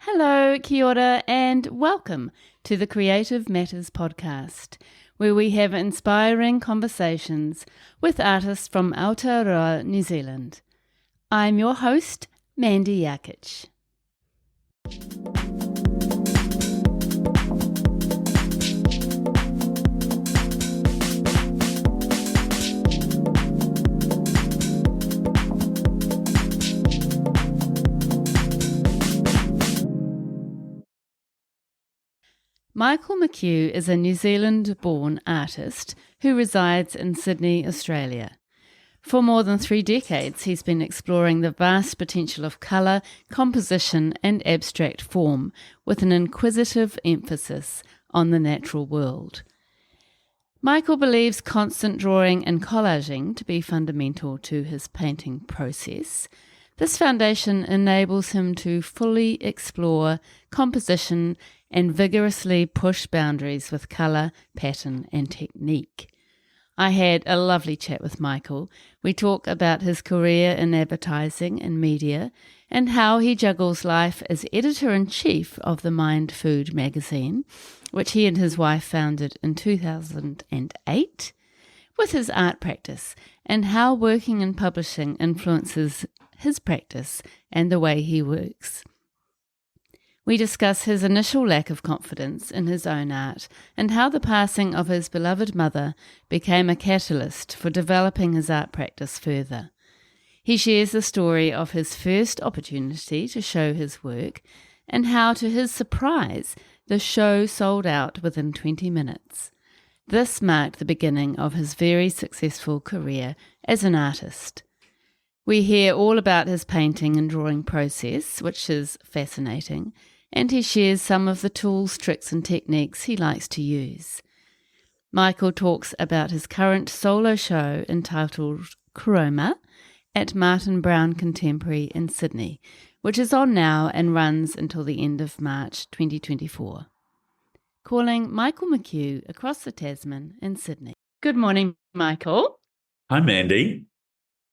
Hello, kia ora, and welcome to the Creative Matters podcast, where we have inspiring conversations with artists from Aotearoa, New Zealand. I'm your host, Mandy Jakic. Michael McHugh is a New Zealand-born artist who resides in Sydney, Australia. For more than 3 decades, he's been exploring the vast potential of colour, composition and abstract form with an inquisitive emphasis on the natural world. Michael believes constant drawing and collaging to be fundamental to his painting process. This foundation enables him to fully explore composition and vigorously push boundaries with colour, pattern and technique. I had a lovely chat with Michael. We talk about his career in advertising and media and how he juggles life as editor-in-chief of the Mindfood magazine, which he and his wife founded in 2008, with his art practice and how working in publishing influences his practice and the way he works. We discuss his initial lack of confidence in his own art and how the passing of his beloved mother became a catalyst for developing his art practice further. He shares the story of his first opportunity to show his work and how, to his surprise, the show sold out within 20 minutes. This marked the beginning of his very successful career as an artist. We hear all about his painting and drawing process, which is fascinating, and he shares some of the tools, tricks and techniques he likes to use. Michael talks about his current solo show entitled Chroma at Martin Brown Contemporary in Sydney, which is on now and runs until the end of March 2024. Calling Michael McHugh across the Tasman in Sydney. Good morning, Michael. Hi, Mandy.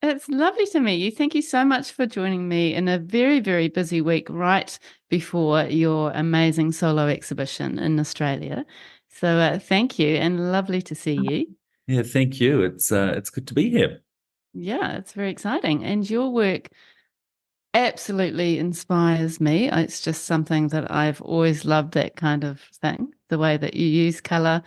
It's lovely to meet you. Thank you so much for joining me in a very, very busy week right before your amazing solo exhibition in Australia. So thank you and lovely to see you. Yeah, thank you. It's good to be here. Yeah, it's very exciting. And your work absolutely inspires me. It's just something that I've always loved, that kind of thing, the way that you use colour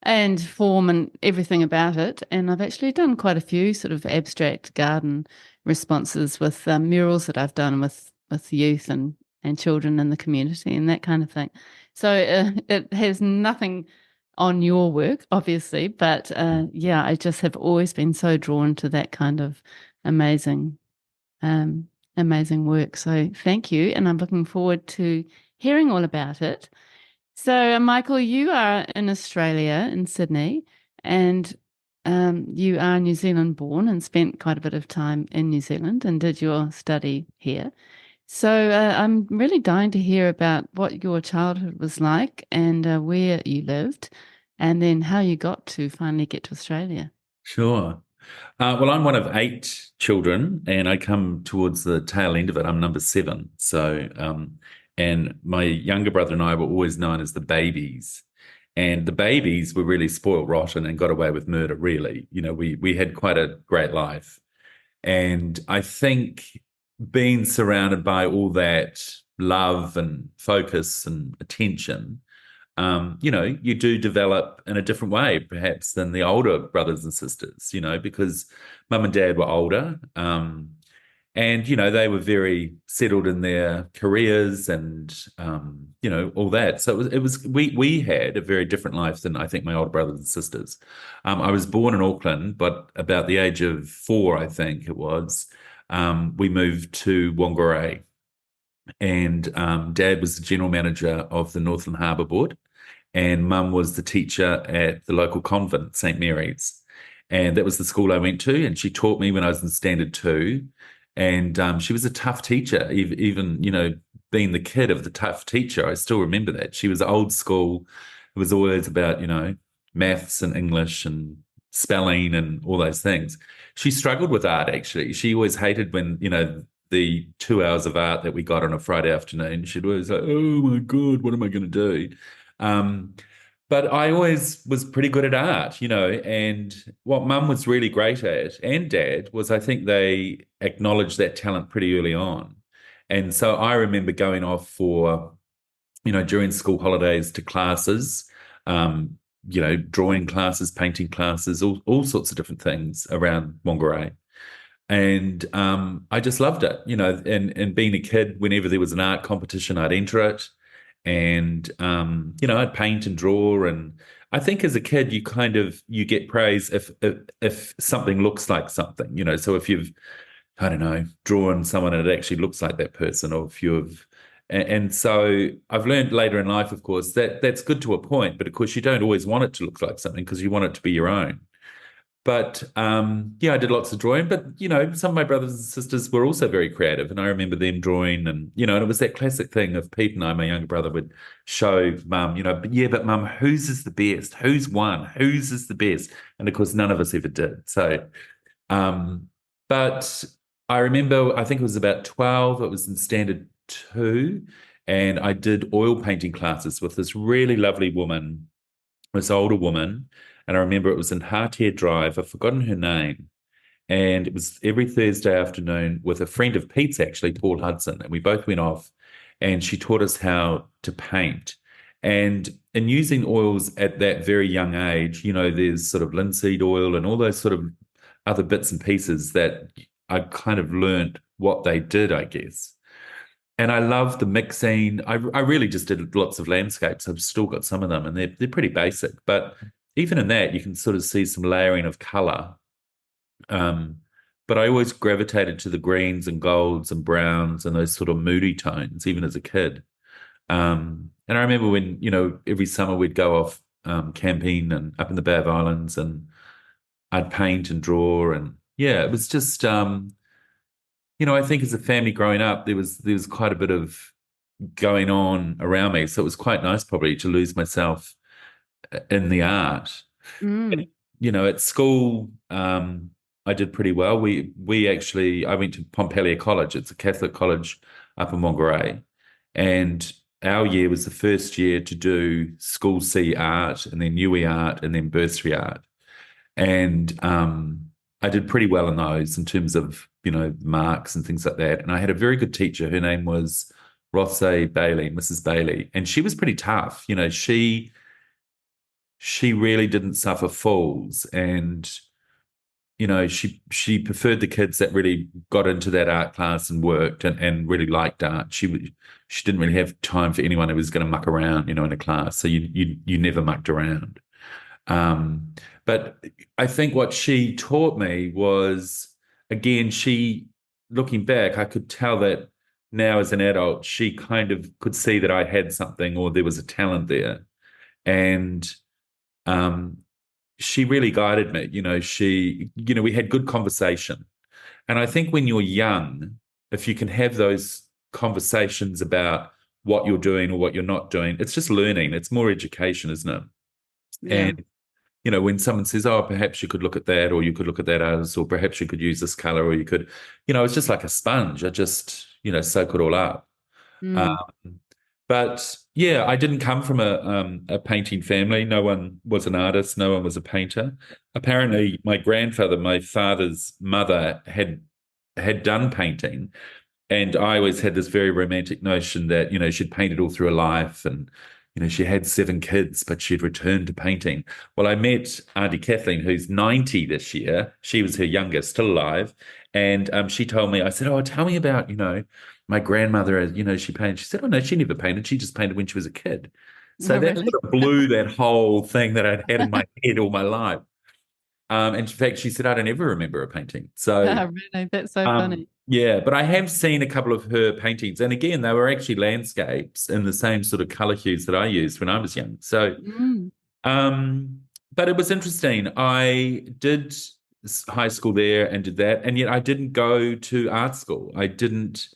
and form and everything about it. And I've actually done quite a few sort of abstract garden responses with murals that I've done with youth and children in the community and that kind of thing. So it has nothing on your work, obviously, but I just have always been so drawn to that kind of amazing work. So thank you. And I'm looking forward to hearing all about it. So, Michael, you are in Australia, in Sydney, and you are New Zealand born and spent quite a bit of time in New Zealand and did your study here. So I'm really dying to hear about what your childhood was like and where you lived and then how you got to finally get to Australia. Sure. Well, I'm one of 8 children and I come towards the tail end of it. I'm number 7. So and my younger brother and I were always known as the babies. And the babies were really spoiled rotten and got away with murder, really. You know, we had quite a great life. And I think being surrounded by all that love and focus and attention, you do develop in a different way, perhaps, than the older brothers and sisters, because mum and dad were older. And, they were very settled in their careers and, all that. So we had a very different life than I think my older brothers and sisters. I was born in Auckland, but about the age of 4, I think it was, we moved to Whangarei. And Dad was the general manager of the Northland Harbour Board and Mum was the teacher at the local convent, St. Mary's. And that was the school I went to. And she taught me when I was in Standard 2. And she was a tough teacher, even, being the kid of the tough teacher. I still remember that. She was old school. It was always about, maths and English and spelling and all those things. She struggled with art, actually. She always hated when, the 2 hours of art that we got on a Friday afternoon. She'd always like, oh my God, what am I going to do? Um, but I always was pretty good at art, and what mum was really great at and dad was I think they acknowledged that talent pretty early on. And so I remember going off for, during school holidays to classes, um, drawing classes, painting classes, all sorts of different things around Whangarei. And I just loved it, and being a kid, whenever there was an art competition, I'd enter it. And I'd paint and draw. And I think as a kid, you get praise if something looks like something, so if you've, I don't know, drawn someone and it actually looks like that person, or if you've and so I've learned later in life, of course, that that's good to a point, but of course you don't always want it to look like something because you want it to be your own. But yeah, I did lots of drawing, but some of my brothers and sisters were also very creative, and I remember them drawing, and and it was that classic thing of Pete and I, my younger brother, would show mum, but yeah, but mum, whose is the best? Who's won? Whose is the best? And of course, none of us ever did. So, um, but I remember, I think it was about 12. It was in standard two, and I did oil painting classes with this really lovely woman, this older woman. And I remember it was in Hartier Drive. I've forgotten her name. And it was every Thursday afternoon with a friend of Pete's, actually, Paul Hudson. And we both went off and she taught us how to paint. And in using oils at that very young age, there's sort of linseed oil and all those sort of other bits and pieces that I kind of learned what they did, I guess. And I love the mixing. I really just did lots of landscapes. I've still got some of them, and they're pretty basic. But even in that, you can sort of see some layering of color. Um, but I always gravitated to the greens and golds and browns and those sort of moody tones, even as a kid. And I remember when, every summer we'd go off camping and up in the Bay of Islands, and I'd paint and draw. And yeah, it was just, I think as a family growing up, there was quite a bit of going on around me. So it was quite nice probably to lose myself in the art. Mm. At school, I did pretty well. I went to Pompelia College. It's a Catholic college up in Whangarei, and our year was the first year to do school C art, and then UE art, and then bursary art. And I did pretty well in those in terms of marks and things like that. And I had a very good teacher. Her name was Rosse Bailey, Mrs. Bailey, and she was pretty tough. She really didn't suffer fools, and she preferred the kids that really got into that art class and worked and really liked art. She didn't really have time for anyone who was going to muck around, in a class. So you never mucked around. But I think what she taught me was, again, looking back, I could tell that now as an adult, she kind of could see that I had something, or there was a talent there. And she really guided me. We had good conversation. And I think when you're young, if you can have those conversations about what you're doing or what you're not doing, it's just learning. It's more education, isn't it? Yeah. And, when someone says, oh, perhaps you could look at that, or you could look at that as, or perhaps you could use this color, or you could, it's just like a sponge. I just, soak it all up. Mm. Um, but yeah, I didn't come from a painting family. No one was an artist. No one was a painter. Apparently, my grandfather, my father's mother, had done painting, and I always had this very romantic notion that she'd painted all through her life, and she had 7 kids, but she'd returned to painting. Well, I met Auntie Kathleen, who's 90 this year. She was her youngest, still alive, and she told me. I said, "Oh, tell me about my grandmother, she painted." She said, "Oh, no, she never painted. She just painted when she was a kid." So Oh, that really? sort of blew that whole thing that I'd had in my head all my life. And in fact, she said, "I don't ever remember her painting." So, Oh, really? That's so funny. yeah, but I have seen a couple of her paintings. And again, they were actually landscapes in the same sort of color hues that I used when I was young. So, Mm. um, but it was interesting. I did high school there and did that, and yet I didn't go to art school. I didn't.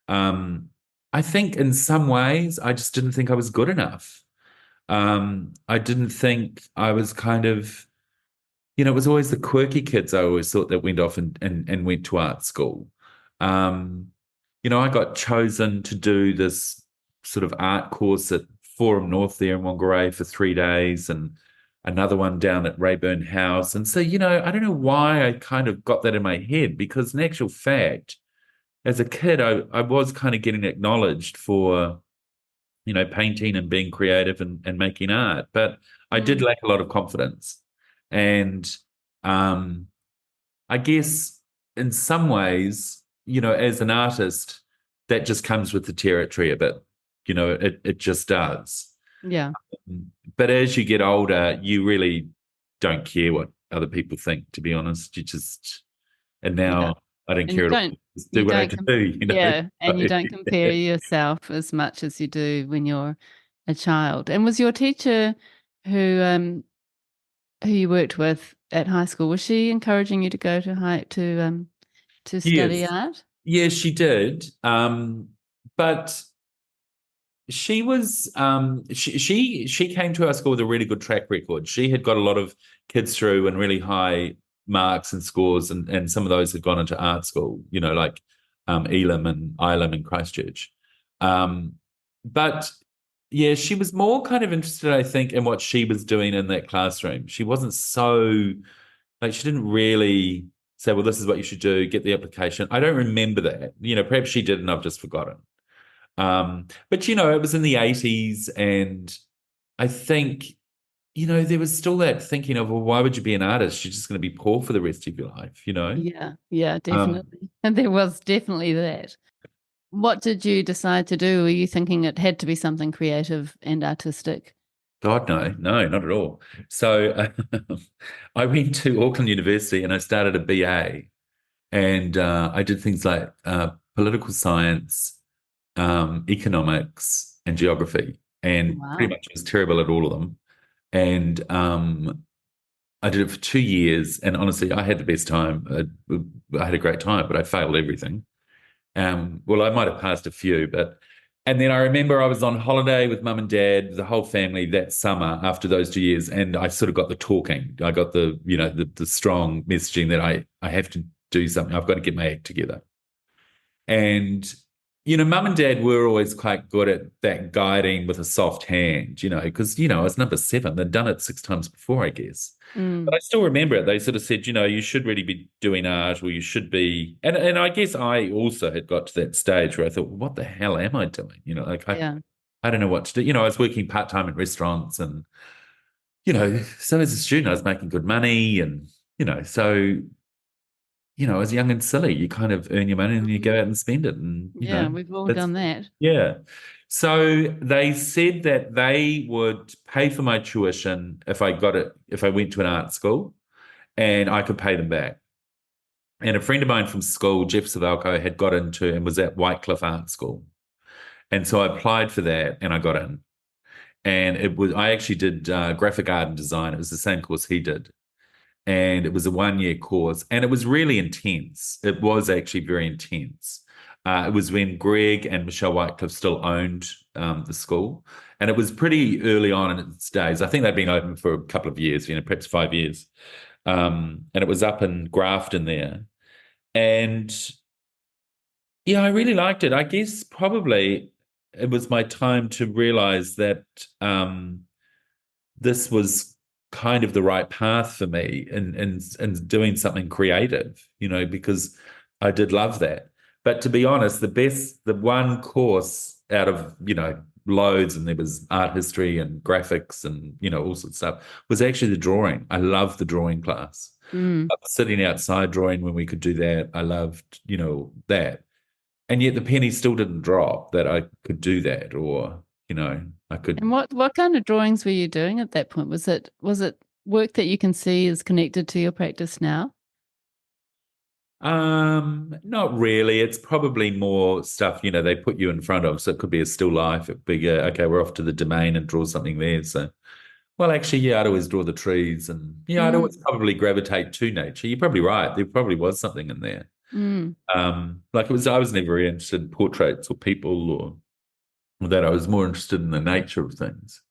I think in some ways I just didn't think I was good enough. I didn't think I was kind of, it was always the quirky kids I always thought that went off and went to art school. Um, I got chosen to do this sort of art course at Forum North there in Whangarei for 3 days and another one down at Rayburn House. And so, I don't know why I kind of got that in my head because in actual fact, as a kid, I was kind of getting acknowledged for, painting and being creative and making art, but I did Mm. lack a lot of confidence. And um, I guess in some ways, as an artist, that just comes with the territory a bit. It just does. Yeah, But as you get older, you really don't care what other people think, to be honest. And yeah. now I don't And you care at all. don't, Just do you what I don't, have to do. yeah, and you don't compare yourself as much as you do when you're a child. And was your teacher who who you worked with at high school, was she encouraging you to go to study Yes. art? Yes, she did. But she was she came to our school with a really good track record. She had got a lot of kids through and really high marks and scores, and some of those had gone into art school, like Elam and Ilam and Christchurch. Um, but yeah, she was more kind of interested, I think, in what she was doing in that classroom. She wasn't so like she didn't really say, "Well, this is what you should do. Get the application." I don't remember that. Perhaps she did, and I've just forgotten. But it was in the 80s, and I think, there was still that thinking of, well, why would you be an artist? You're just going to be poor for the rest of your life. Yeah, yeah, Um, definitely. And there was definitely that. What did you decide to do? Were you thinking it had to be something creative and artistic? God, no, no, not at all. So I went to Auckland University and I started a BA, and I did things like political science, economics, and geography, and pretty Wow. much was terrible at all of them. And I did it for 2 years, and honestly, I had the best time. I had a great time, but I failed everything. Well, I might have passed a few, but and then I remember I was on holiday with mum and dad, the whole family that summer after those 2 years, and I sort of got the talking. I got the strong messaging that I have to do something. I've got to get my act together. And, mum and dad were always quite good at that guiding with a soft hand, because, I was number seven. They'd done it 6 times before, I guess. But Mm, I still remember it. They sort of said, you should really be doing art or you should be. And I guess I also had got to that stage where I thought, well, what the hell am I doing? Like yeah. I don't know what to do. I was working part-time in restaurants and, so as a student, I was making good money and, so I was young and silly. You kind of earn your money and you Mhm. go out and spend it. And, Yeah, we've all that's, done that. yeah. So they said that they would pay for my tuition if I got it, if I went to an art school and I could pay them back. And a friend of mine from school, Jeff Savalco, had got into and was at Whitecliffe Art School. And so I applied for that and I got in. And I actually did graphic art and design. It was the same course he did, and it was a 1 year course, and it was really intense. It was actually very intense. It was when Greg and Michelle Whitecliffe still owned the school, and it was pretty early on in its days. I think they'd been open for a couple of years, perhaps 5 years. And it was up in Grafton there, and yeah, I really liked it. I guess probably it was my time to realize that. This was kind of the right path for me and doing something creative, because I did love that. But to be honest, the one course out of, loads, and there was art history and graphics and, all sorts of stuff, was actually the drawing. I loved the drawing class. Mm. I was sitting outside drawing when we could do that. I loved, that. And yet the penny still didn't drop that I could do that or, I could. And what kind of drawings were you doing at that point? Was it work that you can see is connected to your practice now? Not really. It's probably more stuff, they put you in front of. So it could be a still life. It'd be, okay, we're off to the domain and draw something there. So, well, actually, yeah, I'd always draw the trees and yeah, I'd always Mm, probably gravitate to nature. You're probably right. There probably was something in there. mm, I was never really interested in portraits or people or that. I was more interested in the nature of things,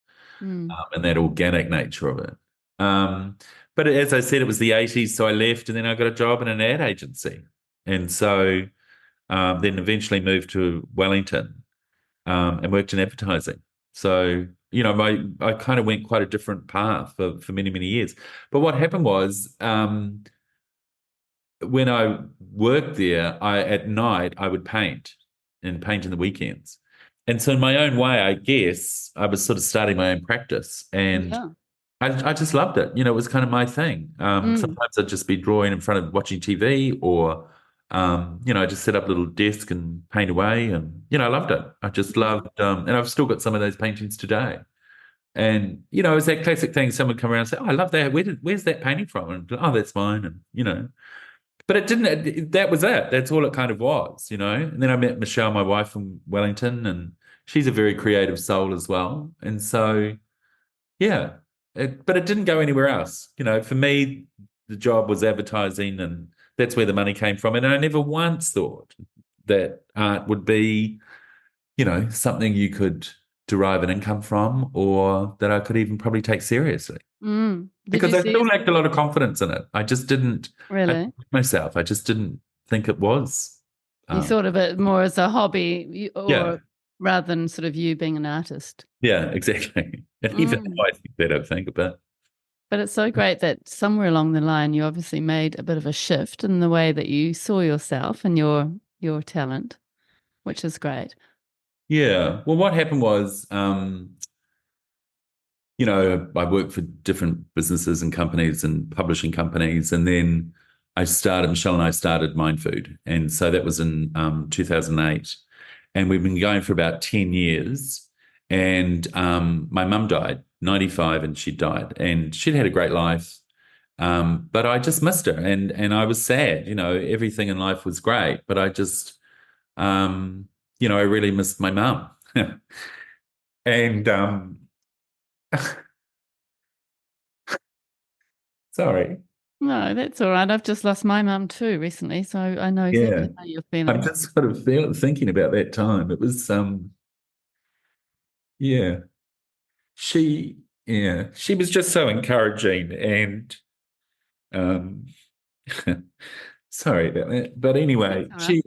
mm. and that organic nature of it. But as I said, it was the 80s, so I left and then I got a job in an ad agency. And so then eventually moved to Wellington and worked in advertising. So, I kind of went quite a different path for many, many years. But what happened was, when I worked there, at night I would paint and paint in the weekends. And so in my own way, I guess I was sort of starting my own practice, and Yeah. I just loved it. It was kind of my thing. Mm. Sometimes I'd just be drawing in front of watching TV, or I just set up a little desk and paint away, and I loved it. I just loved, and I've still got some of those paintings today. And it's that classic thing. Someone would come around and say, "Oh, I love that. Where's that painting from?" And oh, that's mine. And but it didn't. That was it. That's all it kind of was. And then I met Michelle, my wife, from Wellington, and she's a very creative soul as well. And so, yeah, but it didn't go anywhere else. For me, the job was advertising, and that's where the money came from. And I never once thought that art would be, something you could derive an income from, or that I could even probably take seriously. Did Because you I see still lacked a lot of confidence in it. I just didn't. I really? myself. I just didn't think it was. You Um, thought of it more as a hobby yeah, or rather than sort of you being an artist. yeah, exactly. And even now Mm. I think that I think about. But it's so great that somewhere along the line you obviously made a bit of a shift in the way that you saw yourself and your talent, which is great. Yeah. Well, what happened was, I worked for different businesses and companies and publishing companies, and then Michelle and I started Mindfood, and so that was in 2008, and we've been going for about 10 years. And my mum died, 95, and she died, and she'd had a great life. But I just missed her, and I was sad. Everything in life was great, but I just, I really missed my mum. And sorry, No, that's all right. I've just lost my mum too recently, so I know yeah, exactly how you're I'm feeling. just sort of thinking about that time. It was, yeah, she, yeah, she was just so encouraging, and um, sorry about that. But That's anyway, all right.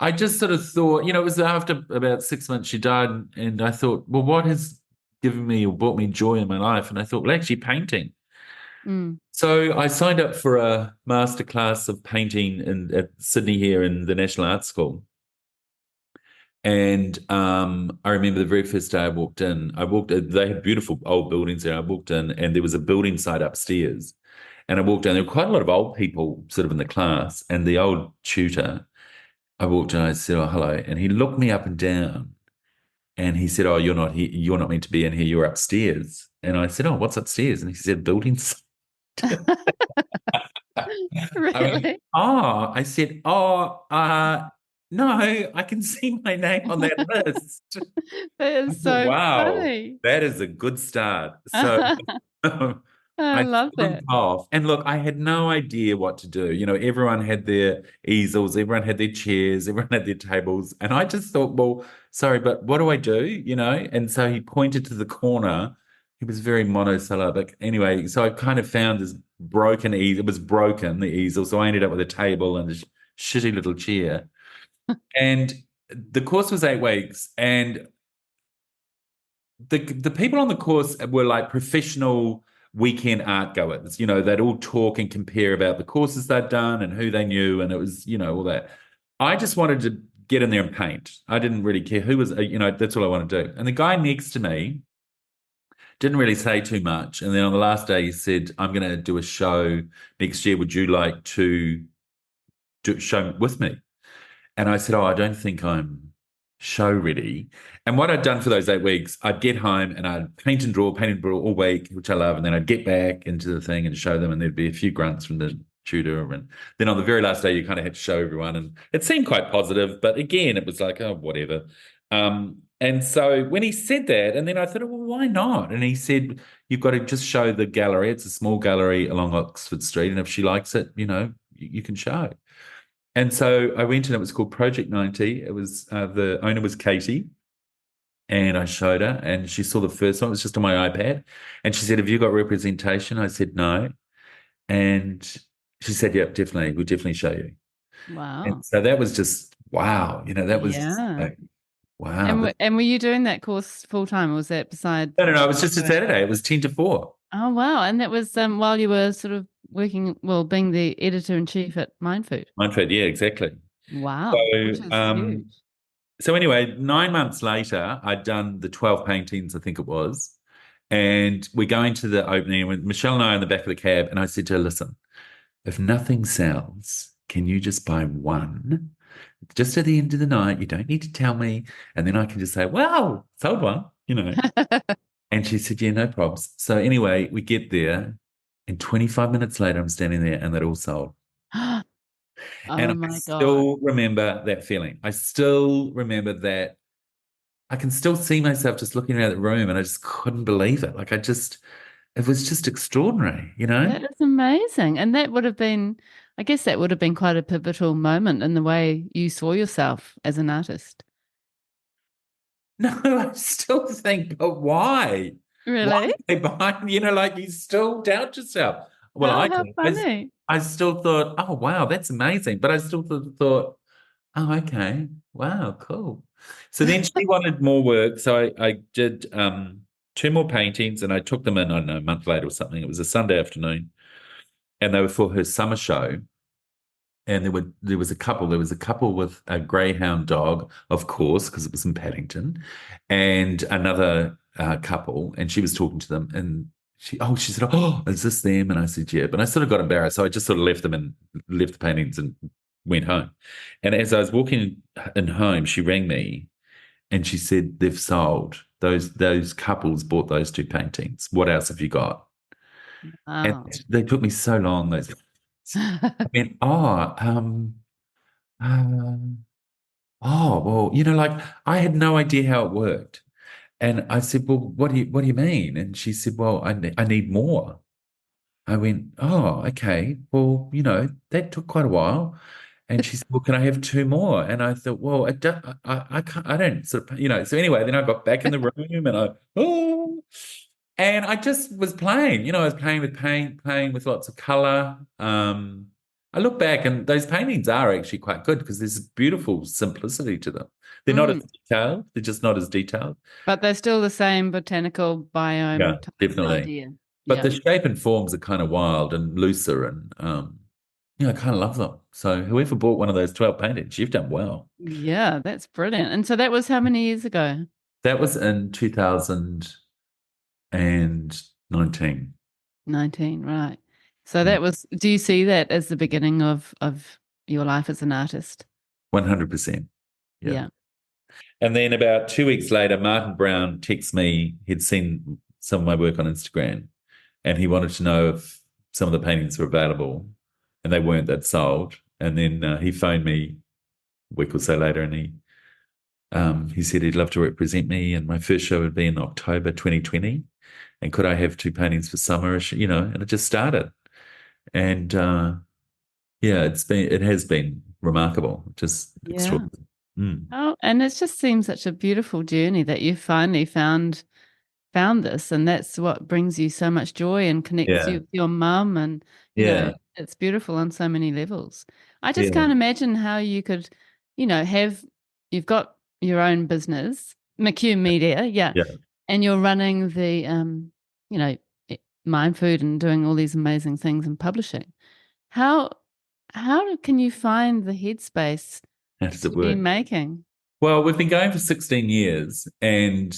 I just sort of thought, it was after about 6 months she died, and I thought, well, what has given me or brought me joy in my life? And I thought, well, actually, painting. Mm. So I signed up for a masterclass of painting at Sydney here in the National Art School. And I remember the very first day I walked in, they had beautiful old buildings there. I walked in, and there was a building site upstairs. And I walked down, there were quite a lot of old people sort of in the class. And the old tutor, I walked in, I said, oh, hello. And he looked me up and down, and he said, oh, you're not here. You're not meant to be in here. You're upstairs. And I said, oh, what's upstairs? And he said, buildings. I went, Really? oh, I said, oh, no, I can see my name on that list. That I is thought, so wow, funny. that is a good start. So I I love jumped that. off. And look, I had no idea what to do. Everyone had their easels, everyone had their chairs, everyone had their tables. And I just thought, well, sorry, but what do I do? And so he pointed to the corner. He was very monosyllabic. Anyway, so I kind of found this broken easel. It was broken, the easel. So I ended up with a table and this shitty little chair. And the course was 8 weeks. And the people on the course were like professional weekend art goers. They'd all talk and compare about the courses they'd done and who they knew, and it was, all that. I just wanted to get in there and paint. I didn't really care who was, that's all I wanted to do. And the guy next to me didn't really say too much. And then on the last day, he said, I'm going to do a show next year. Would you like to do show with me? And I said, oh, I don't think I'm show ready. And what I'd done for those 8 weeks, I'd get home and I'd paint and draw all week, which I love. And then I'd get back into the thing and show them, and there'd be a few grunts from the tutor. And then on the very last day, you kind of had to show everyone. And it seemed quite positive, but again, it was like, oh, whatever. And so when he said that, and then I thought, well, why not? And he said, you've got to just show the gallery. It's a small gallery along Oxford Street. And if she likes it, you can show. And so I went, and it was called Project 90. It was the owner was Katie, and I showed her, and she saw the first one. It was just on my iPad, and she said, "Have you got representation?" I said, "No," and she said, "Yep, definitely. We'll definitely show you." And Wow. so that was just wow, that was just Yeah. like, wow. And were you doing that course full time, or was that beside No, no, no, it what was you're just a doing? Saturday. It was 10 to 4. Oh wow. And that was while you were sort of working, well, being the editor in chief at Mindfood. Mindfood, yeah, exactly. Wow, which So, is huge. so anyway, 9 months later, I'd done the 12 paintings, I think it was. And we're going to the opening, and Michelle and I are in the back of the cab. And I said to her, listen, if nothing sells, can you just buy one? Just at the end of the night, you don't need to tell me. And then I can just say, wow, sold one. And she said, yeah, no problems. So anyway, we get there, and 25 minutes later, I'm standing there and they're all sold. And Oh I my God. still remember that feeling. I still remember that. I can still see myself just looking around the room and I just couldn't believe it. It was just extraordinary. That is amazing. And that would have been, I guess that would have been quite a pivotal moment in the way you saw yourself as an artist. No, I still think, but why? Why Really? are they behind? You still doubt yourself. Well, I How did. funny. I still thought, oh, wow, that's amazing. But I still thought, oh, okay, wow, cool. So then she wanted more work. So I did two more paintings and I took them in, I don't know, a month later or something. It was a Sunday afternoon and they were for her summer show. And there was a couple. There was a couple with a greyhound dog, of course, because it was in Paddington, and another couple. And she was talking to them, and she said, "Oh, is this them?" And I said, "Yeah." But I sort of got embarrassed, so I just sort of left them and left the paintings and went home. And as I was walking in home, she rang me and she said, "They've sold. Those couples bought those two paintings. What else have you got?" And Wow. they took me so long. Those. I mean, um, oh, well, I had no idea how it worked. And I said, well, what do you mean? And she said, well, I need more. I went, oh, okay. Well, that took quite a while. And she said, well, can I have two more? And I thought, well, I can't, I don't sort of. So anyway, then I got back in the room and I just was playing, I was playing with paint, playing with lots of color. I look back and those paintings are actually quite good because there's a beautiful simplicity to them. They're not as Mm. detailed. They're just not as detailed. But they're still the same botanical Yeah, biome type definitely. idea. But Yeah. the shape and forms are kind of wild and looser and I kind of love them. So whoever bought one of those 12 paintings, you've done well. Yeah, that's brilliant. And so that was how many years ago? That was in 2019. 19, right. So Yeah, that was, do you see that as the beginning of your life as an artist? 100%. Yeah. Yeah. And then about 2 weeks later, Martin Brown texts me. He'd seen some of my work on Instagram and he wanted to know if some of the paintings were available and they weren't, they'd sold. And then he phoned me a week or so later and he said he'd love to represent me and my first show would be in October 2020. And could I have two paintings for summer, and it just started. And yeah, it has been remarkable, just Yeah. extraordinary. Mm. Oh, and it just seems such a beautiful journey that you finally found this, and that's what brings you so much joy and connects you Yeah, with your mum, and yeah, it's beautiful on so many levels. I just yeah, can't imagine how you could, have you've got your own business, McHugh Media, yeah, yeah. and you're running the you know, Mindfood and doing all these amazing things and publishing. How can you find the headspace How does it to be work? making? Well, we've been going for 16 years, and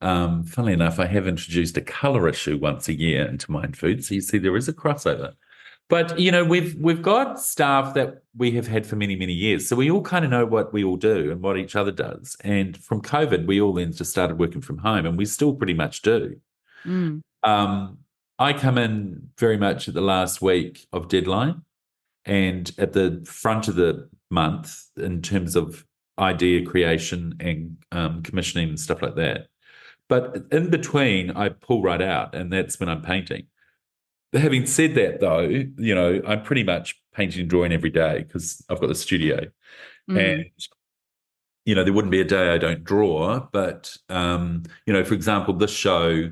funnily enough, I have introduced a colour issue once a year into Mindfood. So you see, there is a crossover. But we've got staff that we have had for many, many years. So we all kind of know what we all do and what each other does. And from COVID, we all then just started working from home, and we still pretty much do. Mm, Um, I come in very much at the last week of deadline and at the front of the month in terms of idea creation and commissioning and stuff like that. But in between, I pull right out, and that's when I'm painting. Having said that, though, I'm pretty much painting and drawing every day because I've got the studio. And, mm. there wouldn't be a day I don't draw. But, for example, this show,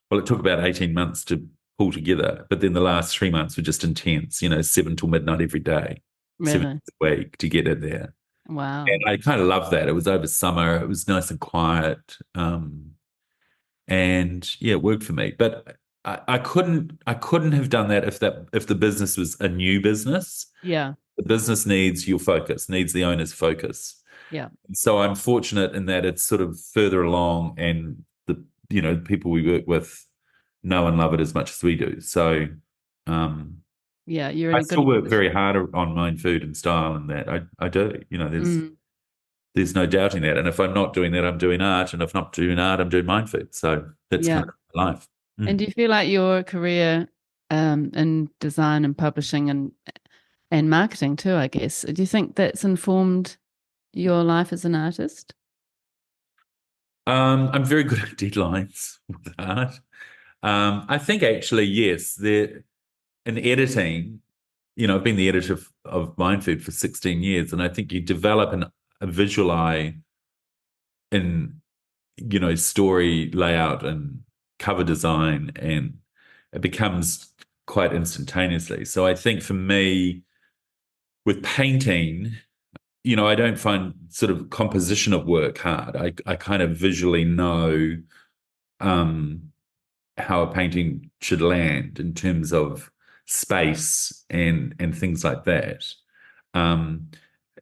well, it took about 18 months to pull together. But then the last 3 months were just intense, 7 till midnight every day. 7 Really? days a week to get it there. Wow. And I kind of loved that. It was over summer. It was nice and quiet. And yeah, it worked for me. But I couldn't have done that if the business was a new business. Yeah. The business needs your focus, needs the owner's focus. Yeah. So I'm fortunate in that it's sort of further along, and the people we work with know and love it as much as we do. So um, Yeah. You're in I a good still work position. very hard on Mindfood and style, and that I do. Mm. There's no doubting that. And if I'm not doing that, I'm doing art, and if I'm not doing art, I'm doing Mindfood. So that's Yeah. kind of my life. And Mm. do you feel like your career in design and publishing and marketing too, I guess, do you think that's informed your life as an artist? I'm very good at deadlines with art. I think actually, yes, in editing, I've been the editor of Mindfood for 16 years, and I think you develop a visual eye in, story layout and cover design, and it becomes quite instantaneously. So I think for me, with painting, I don't find sort of composition of work hard. I kind of visually know um, how a painting should land in terms of space and things like that. Um,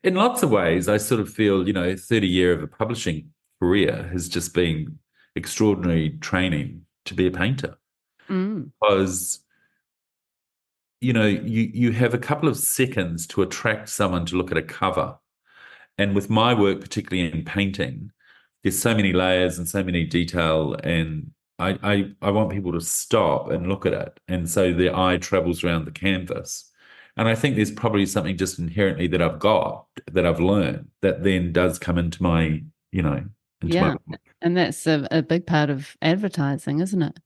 in lots of ways, I sort of feel, 30 year of a publishing career has just been extraordinary training to be a painter Mm. because, you have a couple of seconds to attract someone to look at a cover. And with my work, particularly in painting, there's so many layers and so many detail, and I want people to stop and look at it. And so their eye travels around the canvas. And I think there's probably something just inherently that I've got, that I've learned, that then does come into my, into my Yeah. And that's a big part of advertising, isn't it?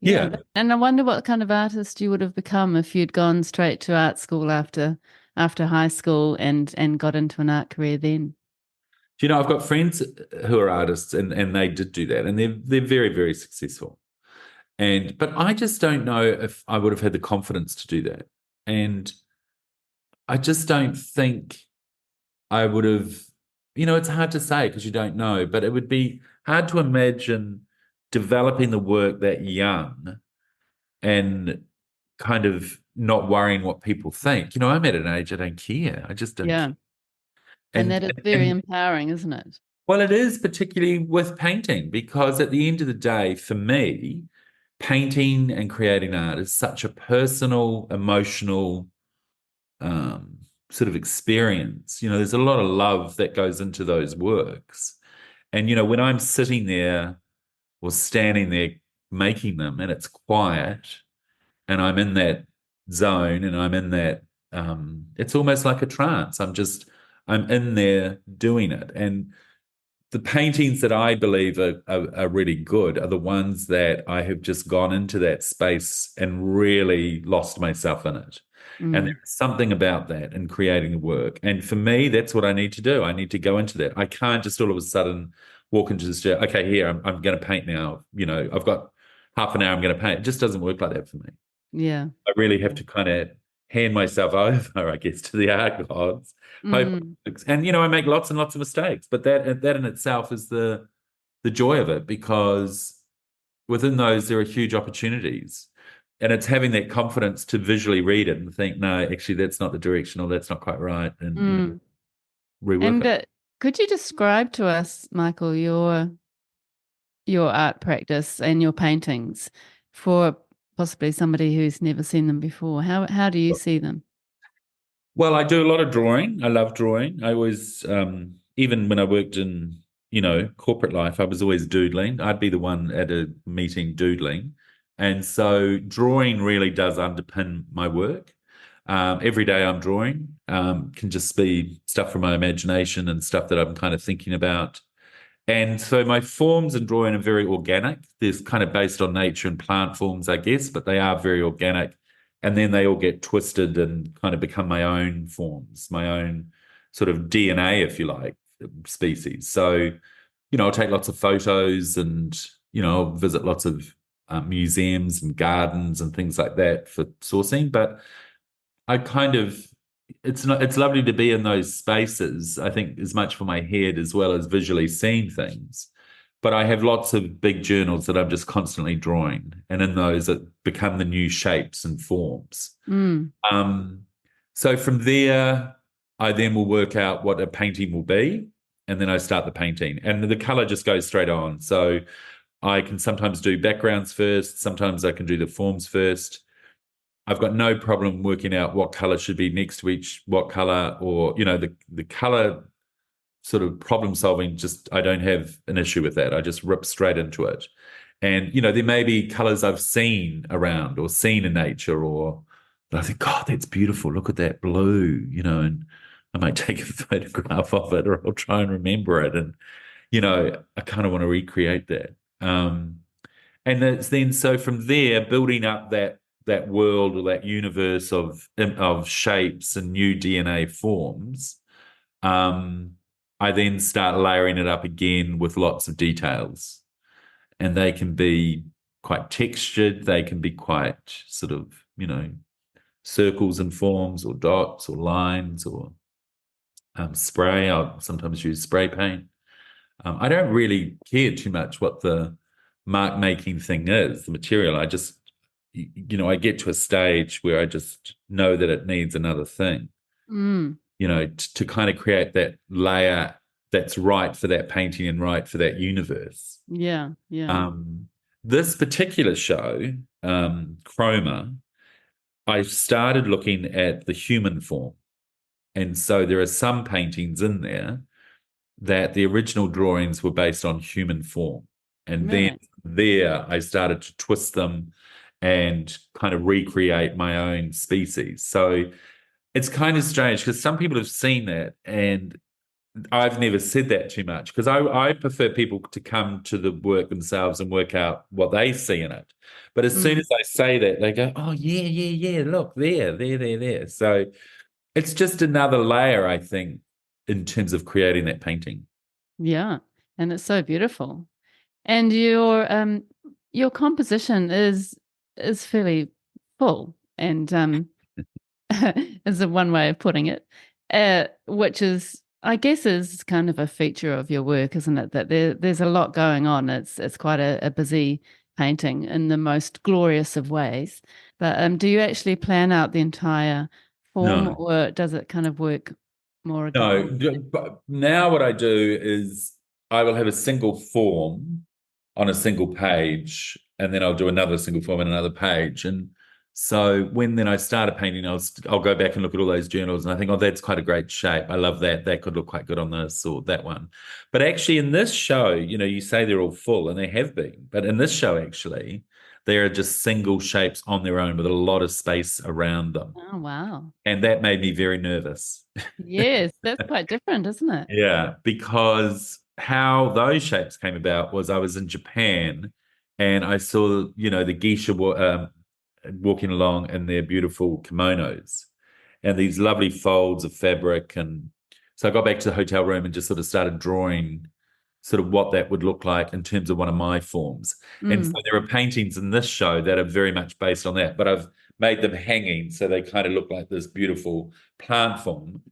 Yeah. yeah. And I wonder what kind of artist you would have become if you'd gone straight to art school after high school and got into an art career then. I've got friends who are artists, and they did do that, and they're very, very successful. But I just don't know if I would have had the confidence to do that. And I just don't think I would have, it's hard to say because you don't know, but it would be hard to imagine developing the work that young and kind of not worrying what people think. I'm at an age I don't care. I just don't care. Yeah. And And, that is and, very and empowering, isn't it? well, it is particularly with painting because at the end of the day, for me, painting and creating art is such a personal, emotional um, sort of experience. There's a lot of love that goes into those works. And, when I'm sitting there or standing there making them and it's quiet and I'm in that zone and I'm in that, it's almost like a trance. I'm in there doing it. And the paintings that I believe are really good are the ones that I have just gone into that space and really lost myself in it. And Mm. there's something about that in creating the work. And for me, that's what I need to do. I need to go into that. I can't just all of a sudden walk into the studio. Okay, here, I'm going to paint now. I've got half an hour, I'm going to paint. It just doesn't work like that for me. Yeah. I really have to kind of hand myself over, I guess, to the art gods. Hope, Mm. and I make lots and lots of mistakes, but that in itself is the joy of it because within those there are huge opportunities, and it's having that confidence to visually read it and think, no, actually, that's not the direction, or that's not quite right, and Mm. rework And it. could you describe to us, Michael, your art practice and your paintings for possibly somebody who's never seen them before? How do you see them? Well, I do a lot of drawing. I love drawing. I always, even when I worked in, corporate life, I was always doodling. I'd be the one at a meeting doodling. And so drawing really does underpin my work. Every day I'm drawing, can just be stuff from my imagination and stuff that I'm kind of thinking about. And so my forms in drawing are very organic. They're kind of based on nature and plant forms, I guess, but they are very organic. And then they all get twisted and kind of become my own forms, my own sort of DNA, if you like, species. So, I'll take lots of photos and, I'll visit lots of museums and gardens and things like that for sourcing. But I kind of it's lovely to be in those spaces, I think, as much for my head as well as visually seeing things. But I have lots of big journals that I'm just constantly drawing, and in those it become the new shapes and forms. Mm. Um, so from there, I then will work out what a painting will be, and then I start the painting, and the color just goes straight on. So I can sometimes do backgrounds first, sometimes I can do the forms first. I've got no problem working out what color should be next to each what color, or the color sort of problem solving. Just I don't have an issue with that. I just rip straight into it. And there may be colors I've seen around or seen in nature, or I think, God, that's beautiful. Look at that blue, and I might take a photograph of it, or I'll try and remember it. And I kind of want to recreate that. And it's then so from there, building up that world or that universe of shapes and new DNA forms. I then start layering it up again with lots of details, and they can be quite textured. They can be quite sort of circles and forms, or dots, or lines, or spray. I'll sometimes use spray paint. I don't really care too much what the mark making thing is, the material. I just, I get to a stage where I just know that it needs another thing, Mm. to kind of create that layer that's right for that painting and right for that universe. Yeah, yeah. Um, this particular show, Chroma, I started looking at the human form. And so there are some paintings in there that the original drawings were based on human form. And then Really? there I started to twist them and kind of recreate my own species. So it's kind of strange because some people have seen that, and I've never said that too much, because I prefer people to come to the work themselves and work out what they see in it. But as soon Mm. as I say that, they go, "Oh, yeah, yeah, yeah, look, there. So it's just another layer, I think, in terms of creating that painting. Yeah. And it's so beautiful. And your composition is fairly full, and is a one way of putting it, which is, I guess, is kind of a feature of your work, isn't it? That there's a lot going on. It's quite a busy painting in the most glorious of ways. But do you actually plan out the entire form, No. or does it kind of work more No, organically? but now what I do is I will have a single form on a single page, and then I'll do another single form on another page. And so when then I start a painting, I'll go back and look at all those journals, and I think, oh, that's quite a great shape. I love that. That could look quite good on this or that one. But actually, in this show, you say they're all full, and they have been. But in this show, actually, they are just single shapes on their own with a lot of space around them, Oh, wow. and that made me very nervous. Yes, that's quite different, isn't it? Yeah, because how those shapes came about was I was in Japan, and I saw, the geisha walking along in their beautiful kimonos and these lovely folds of fabric. And so I got back to the hotel room and just sort of started drawing sort of what that would look like in terms of one of my forms. And so Mm. there are paintings in this show that are very much based on that, but I've made them hanging so they kind of look like this beautiful plant form.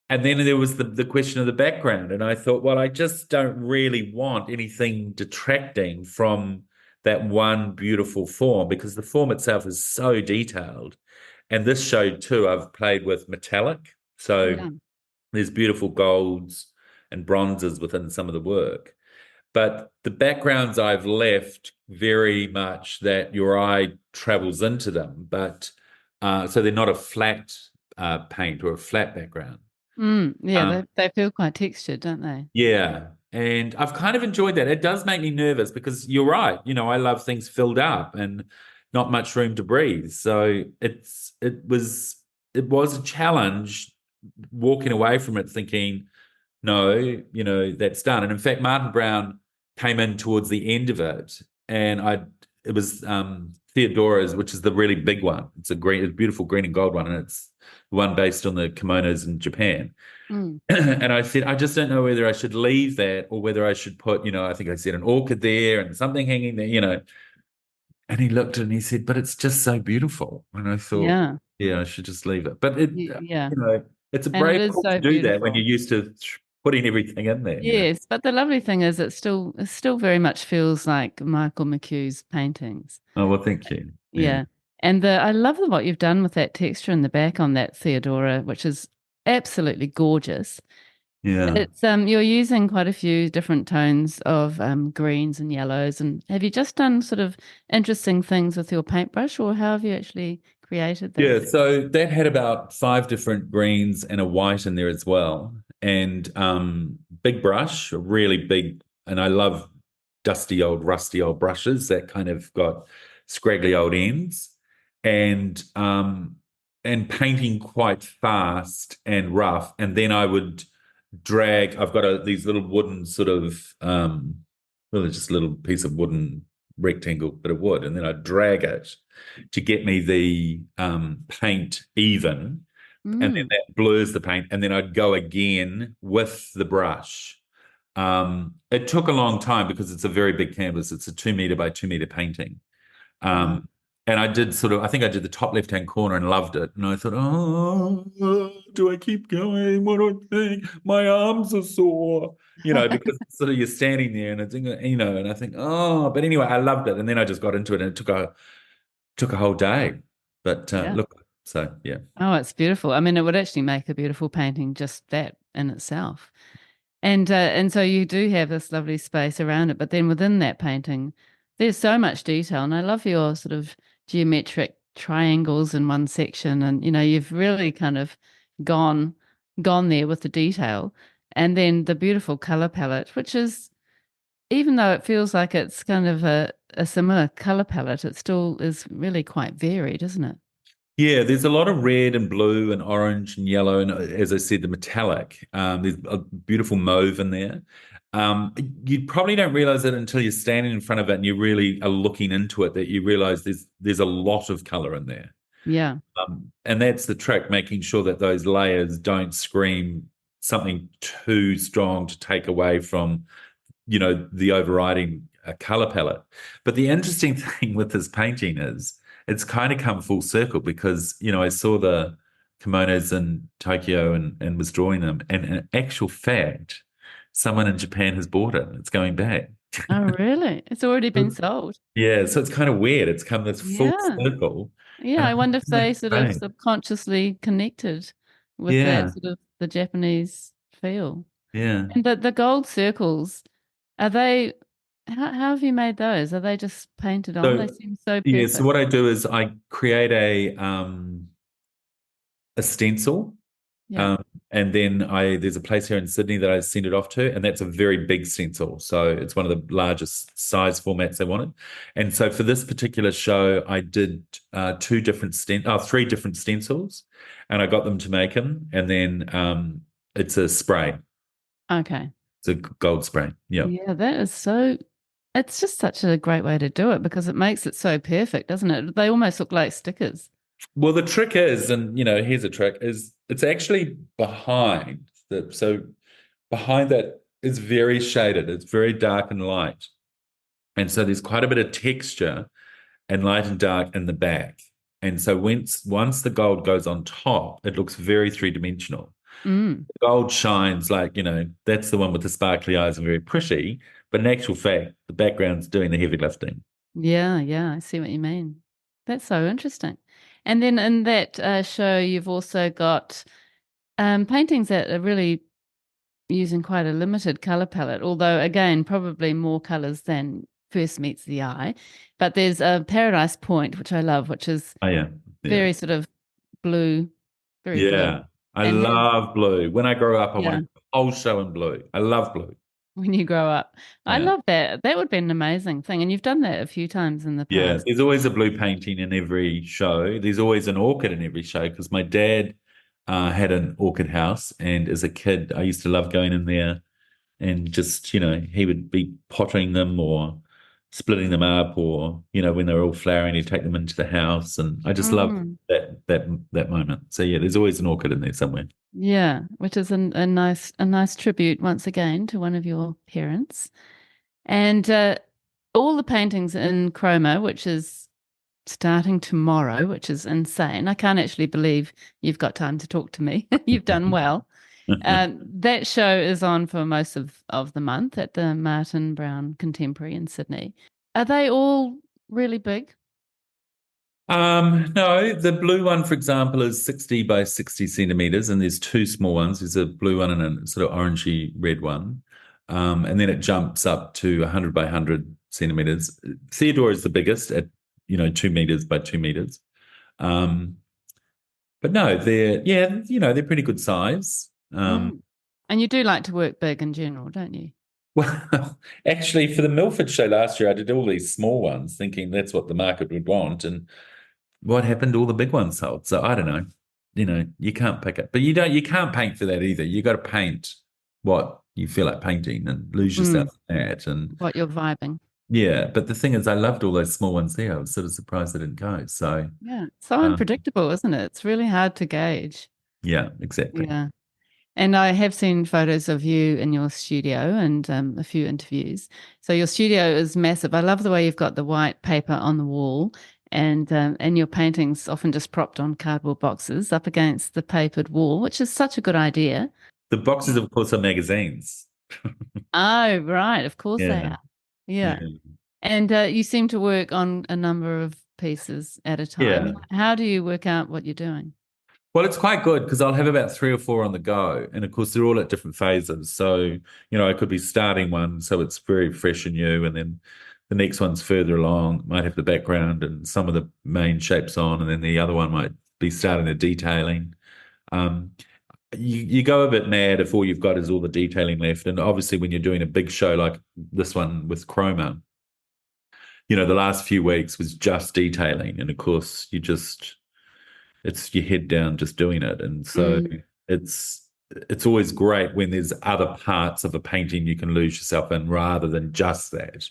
And then there was the question of the background. And I thought, well, I just don't really want anything detracting from that one beautiful form, because the form itself is so detailed. And this show too, I've played with metallic. So Yeah. there's beautiful golds and bronzes within some of the work. But the backgrounds I've left very much that your eye travels into them. But so they're not a flat paint or a flat background. Mm. Yeah, Um, they feel quite textured, don't they? yeah. And I've kind of enjoyed that. It does make me nervous because you're right. I love things filled up and not much room to breathe. So it was a challenge walking away from it thinking, no, that's done. And in fact, Martin Brown came in towards the end of it, and it was Theodora's, which is the really big one. It's a beautiful green and gold one, and it's the one based on the kimonos in Japan. Mm. And I said, I just don't know whether I should leave that or whether I should put, I think I said an orchid there and something hanging there. And he looked and he said, but it's just so beautiful. And I thought, Yeah. yeah, I should just leave it. But Yeah. it's a And it brave is call to so do that when you're beautiful. used to putting everything in there. Yes, but the lovely thing is it still very much feels like Michael McHugh's paintings. Oh, well, thank you. Yeah. Yeah. And I love what you've done with that texture in the back on that Theodora, which is absolutely gorgeous. Yeah. It's you're using quite a few different tones of greens and yellows. And have you just done sort of interesting things with your paintbrush, or how have you actually created that? Yeah. So that had about five different greens and a white in there as well. And big brush, a really big, and I love dusty old, rusty old brushes that kind of got scraggly old ends. And painting quite fast and rough. And then I would drag. I've got these little wooden sort of well, it's just a little piece of wooden rectangle bit of wood, and then I drag it to get me the paint even, and then Mm. that blurs the paint, and then I'd go again with the brush. It took a long time because it's a very big canvas. It's a 2 meter by 2 meter painting. Wow. Um, and I think I did the top left-hand corner and loved it. And I thought, oh, do I keep going? What do I think? My arms are sore, because sort of you're standing there and and I think, oh, but anyway, I loved it. And then I just got into it and it took a whole day. But Yeah. look, so yeah. Oh, it's beautiful. I mean, it would actually make a beautiful painting just that in itself. And so you do have this lovely space around it, but then within that painting, there's so much detail. And I love your sort of geometric triangles in one section, and you've really kind of gone gone there with the detail, and then the beautiful color palette, which is, even though it feels like it's kind of a similar color palette, it still is really quite varied, isn't it? Yeah, there's a lot of red and blue and orange and yellow, and as I said, the metallic. There's a beautiful mauve in there. You probably don't realize it until you're standing in front of it and you really are looking into it that you realize there's a lot of color in there. Yeah. And that's the trick, making sure that those layers don't scream something too strong to take away from, the overriding color palette. But the interesting thing with this painting is it's kind of come full circle because, I saw the kimonos in Tokyo and was drawing them. And in actual fact, someone in Japan has bought it. It's going back. Oh, really? It's already been sold. Yeah, so it's kind of weird. It's come this full Yeah. circle. Yeah, And I I think, wonder if isn't they that sort of great? subconsciously connected with that Yeah, sort of the Japanese feel. yeah. And the gold circles, are they, how have you made those? Are they just painted on? They So seem so yeah, so perfect. what I do is I create a stencil. Yeah. Um, and then there's a place here in Sydney that I send it off to, and that's a very big stencil. So it's one of the largest size formats they wanted. And so for this particular show, I did three different stencils, and I got them to make them. And then it's a spray. Okay. It's a gold spray. Yeah. Yeah, that is so, it's just such a great way to do it because it makes it so perfect, doesn't it? They almost look like stickers. Well, the trick is, and here's a trick, is it's actually behind so behind that is very shaded. It's very dark and light. And so there's quite a bit of texture and light and dark in the back. And so once the gold goes on top, it looks very three-dimensional. Mm. The gold shines like, that's the one with the sparkly eyes and very pretty. But in actual fact, the background's doing the heavy lifting. Yeah, yeah, I see what you mean. That's so interesting. And then in that show, you've also got paintings that are really using quite a limited color palette, although again, probably more colors than first meets the eye. But there's a Paradise Point, which I love, which is Oh, yeah. Yeah. very sort of blue, very blue, Yeah. I and has, love blue. When I grow up, I want yeah, a whole show in blue. I love blue. when you grow up. I Yeah. love that. That would be an amazing thing. And you've done that a few times in the Yeah. past. There's always a blue painting in every show. There's always an orchid in every show because my dad had an orchid house. And as a kid, I used to love going in there and just, he would be pottering them or splitting them up or, when they were all flowering, he'd take them into the house. And I just love Mm. that moment. So yeah, there's always an orchid in there somewhere. Yeah, which is a nice tribute once again to one of your parents. And all the paintings in chroma, which is starting tomorrow, which is insane. I can't actually believe you've got time to talk to me. You've done well. That show is on for most of the month at the Martin Brown Contemporary in Sydney. Are they all really big? No, the blue one, for example, is 60 by 60 centimeters, and there's two small ones. There's a blue one and a sort of orangey red one. And then it jumps up to 100 by 100 centimeters. Theodore is the biggest at, 2 meters by 2 meters. Um, but no, they're pretty good size. Mm. And you do like to work big in general, don't you? Well, actually, for the Milford show last year, I did all these small ones, thinking that's what the market would want. And what happened? All the big ones sold. So I don't know. You can't pick it, but you can't paint for that either. You got to paint what you feel like painting and lose yourself in that. And What you're vibing. yeah, but the thing is, I loved all those small ones there. I was sort of surprised I didn't go. So Yeah. So um, unpredictable, isn't it? It's really hard to gauge. yeah, exactly. Yeah. And I have seen photos of you in your studio and a few interviews. So your studio is massive. I love the way you've got the white paper on the wall and your paintings often just propped on cardboard boxes up against the papered wall, which is such a good idea. The boxes, of course, are magazines. Oh, right. Of course they Yeah, are. Yeah. yeah, And you seem to work on a number of pieces at a time. yeah. How do you work out what you're doing? Well, it's quite good because I'll have about three or four on the go. And of course, they're all at different phases. So, I could be starting one, so it's very fresh and new. And then the next one's further along, might have the background and some of the main shapes on. And then the other one might be starting the detailing. Um, you go a bit mad if all you've got is all the detailing left. And obviously, when you're doing a big show like this one with Chroma, the last few weeks was just detailing. And of course, it's your head down just doing it. And so Mm, it's always great when there's other parts of a painting you can lose yourself in rather than just that,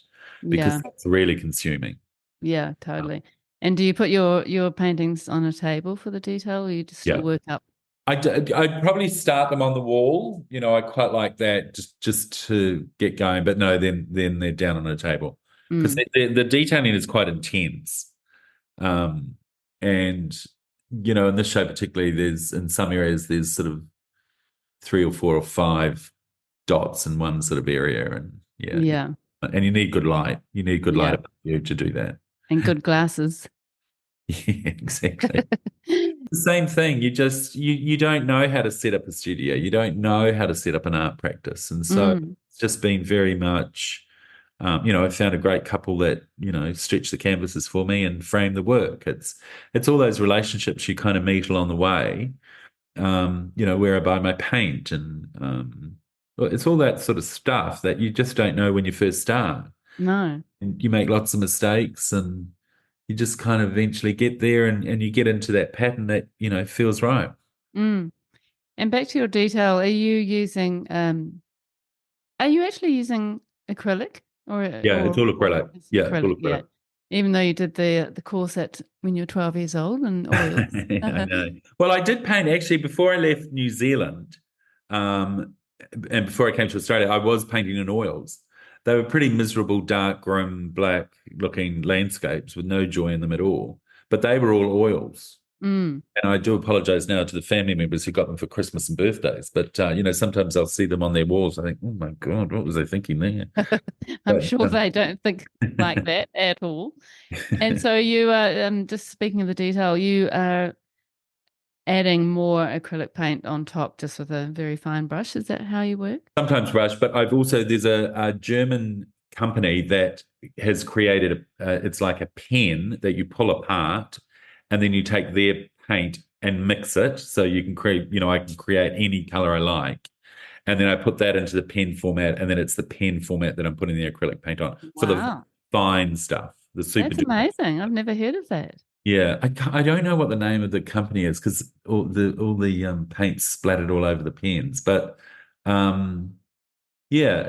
because yeah. that's really consuming. Yeah, totally. And do you put your paintings on a table for the detail, or you just still Yeah. work up? I'd probably start them on the wall. I quite like that just to get going. But no, then they're down on a table because Mm, the detailing is quite intense. Um, and in this show particularly, there's in some areas there's sort of three or four or five dots in one sort of area, and yeah, yeah, and you need good light. You need good light yeah, above you to do that. and good glasses. Yeah, exactly. The same thing. You don't know how to set up a studio. You don't know how to set up an art practice, and so Mm, it's just been very much. I found a great couple that stretch the canvases for me and frame the work. It's all those relationships you kind of meet along the way. Where I buy my paint and well, it's all that sort of stuff that you just don't know when you first start. no. And you make lots of mistakes and you just kind of eventually get there and you get into that pattern that, feels right. Mm. And back to your detail, are you actually using acrylic Yeah, it's all acrylic. it's Yeah, it's all acrylic? Yeah. acrylic. Even though you did the course at when you were 12 years old and oils. I know. Well, I did paint actually before I left New Zealand, um, and before I came to Australia, I was painting in oils. They were pretty miserable, dark, grim, black looking landscapes with no joy in them at all. But they were all oils. Mm. And I do apologize now to the family members who got them for Christmas and birthdays. But, sometimes I'll see them on their walls. I think, oh my God, what was I thinking there? I'm But, sure they don't think like that at all. And so you are just speaking of the detail, you are adding more acrylic paint on top just with a very fine brush. Is that how you work? sometimes rush, but there's a German company that has created it's like a pen that you pull apart and then you take their paint and mix it. So you can create, I can create any color I like. And then I put that into the pen format, and then it's the pen format that I'm putting the acrylic paint on for the Wow. fine stuff, the super That's duper. amazing. I've never heard of that. Yeah, I don't know what the name of the company is because all the paint splattered all over the pens. But um, yeah,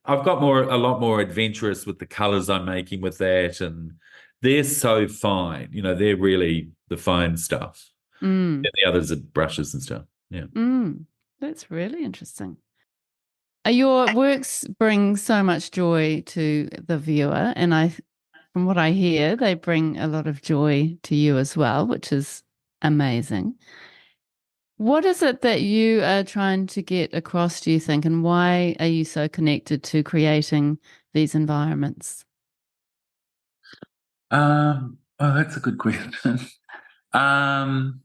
I've got a lot more adventurous with the colors I'm making with that, and they're so fine. They're really the fine stuff. Mm, And the others are brushes and stuff. Yeah. mm. That's really interesting. Your works bring so much joy to the viewer, and from what I hear, they bring a lot of joy to you as well, which is amazing. What is it that you are trying to get across, do you think, and why are you so connected to creating these environments? Oh, that's a good question. um,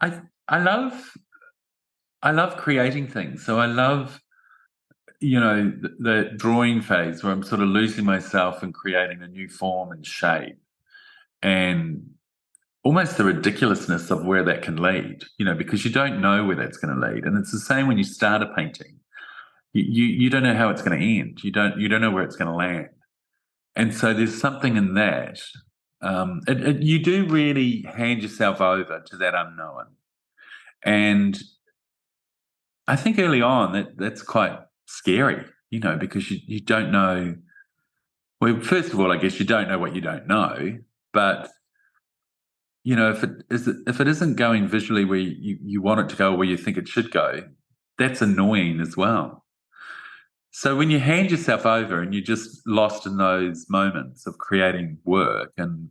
I I love I love creating things. So I love, the drawing phase where I'm sort of losing myself and creating a new form and shape, and almost the ridiculousness of where that can lead, because you don't know where that's going to lead. And it's the same when you start a painting. You don't know how it's going to end. You don't know where it's going to land. And so there's something in that. You do really hand yourself over to that unknown. And I think early on that's quite scary, because you don't know. Well, first of all, I guess you don't know what you don't know. But if it isn't going visually where you want it to go, or where you think it should go, that's annoying as well. So when you hand yourself over and you're just lost in those moments of creating work, and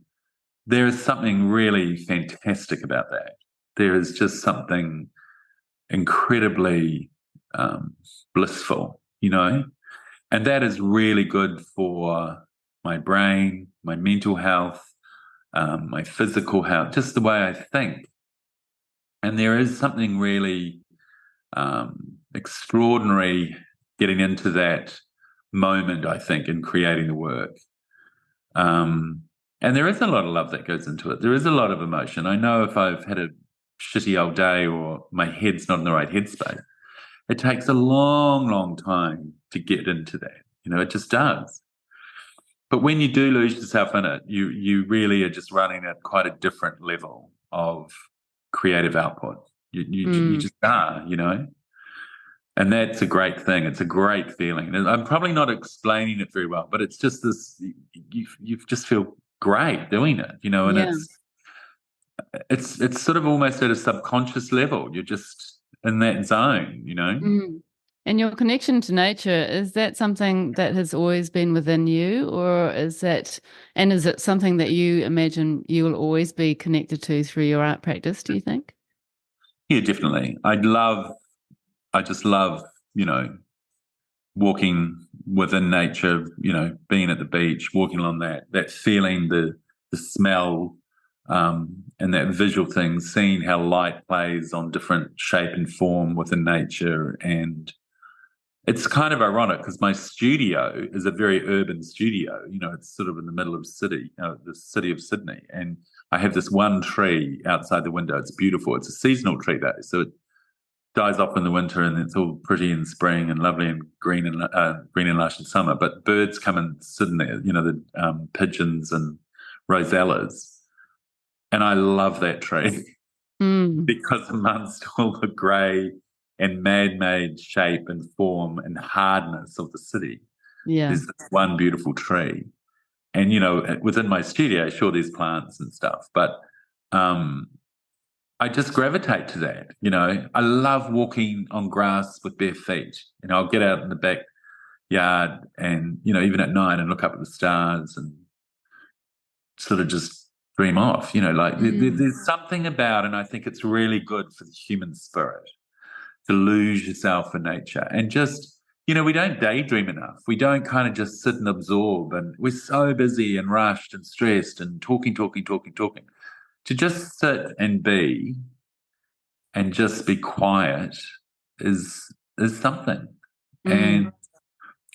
there is something really fantastic about that. There is just something incredibly blissful, and that is really good for my brain, my mental health, my physical health, just the way I think. And there is something really extraordinary getting into that moment, I think, in creating the work. And there is a lot of love that goes into it. There is a lot of emotion. I know if I've had a shitty old day or my head's not in the right headspace, it takes a long, long time to get into that. It just does. But when you do lose yourself in it, you really are just running at quite a different level of creative output. You just are, And that's a great thing. It's a great feeling. And I'm probably not explaining it very well, but it's just this. You just feel great doing it, and Yeah. it's sort of almost at a subconscious level. You're just in that zone. Mm. And your connection to nature, is that something that has always been within you, or is it something that you imagine you will always be connected to through your art practice, do you think? Yeah, definitely. I just love, walking within nature, being at the beach, walking along that feeling, the smell, and that visual thing, seeing how light plays on different shape and form within nature. And it's kind of ironic because my studio is a very urban studio. It's sort of in the middle of the city of Sydney. And I have this one tree outside the window. It's beautiful. It's a seasonal tree though. So it dies off in the winter and it's all pretty in spring and lovely and green and lush in summer. But birds come and sit in there, the pigeons and rosellas. And I love that tree Mm. because amongst all the grey and man-made shape and form and hardness of the city, Yeah. there's this one beautiful tree. And, within my studio, sure, there's plants and stuff, but I just gravitate to that. I love walking on grass with bare feet. I'll get out in the backyard and, even at night and look up at the stars and sort of just dream off, there's something about, and I think it's really good for the human spirit to lose yourself in nature and just, we don't daydream enough. We don't kind of just sit and absorb, and we're so busy and rushed and stressed and talking. To just sit and be and just be quiet is something. Mm. And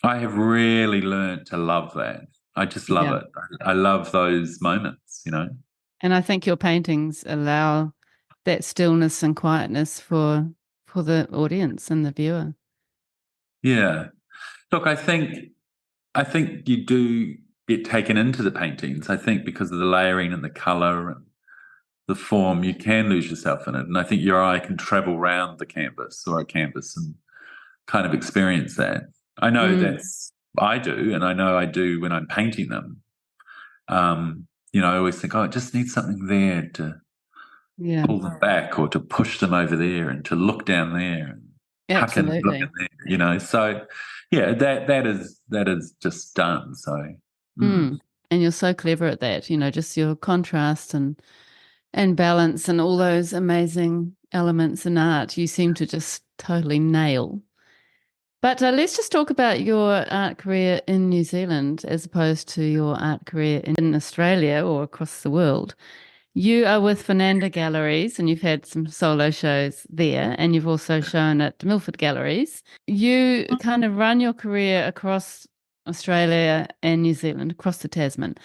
I have really learned to love that. I just love Yeah. it. I love those moments. And I think your paintings allow that stillness and quietness for the audience and the viewer. Yeah. Look, I think you do get taken into the paintings. I think because of the layering and the color and the form, you can lose yourself in it. And I think your eye can travel around the canvas or a canvas and kind of experience that. I know Mm. I do, and I know I do when I'm painting them. I always think, oh, it just needs something there to Yeah. pull them back or to push them over there and to look down there. tuck in, look Absolutely. in there. So yeah, that is just done. So Mm. And you're so clever at that, just your contrast and balance and all those amazing elements in art you seem to just totally nail. But let's just talk about your art career in New Zealand as opposed to your art career in Australia or across the world. You are with Fernanda Galleries and you've had some solo shows there, and you've also shown at Milford Galleries. You kind of run your career across Australia and New Zealand, across the Tasman.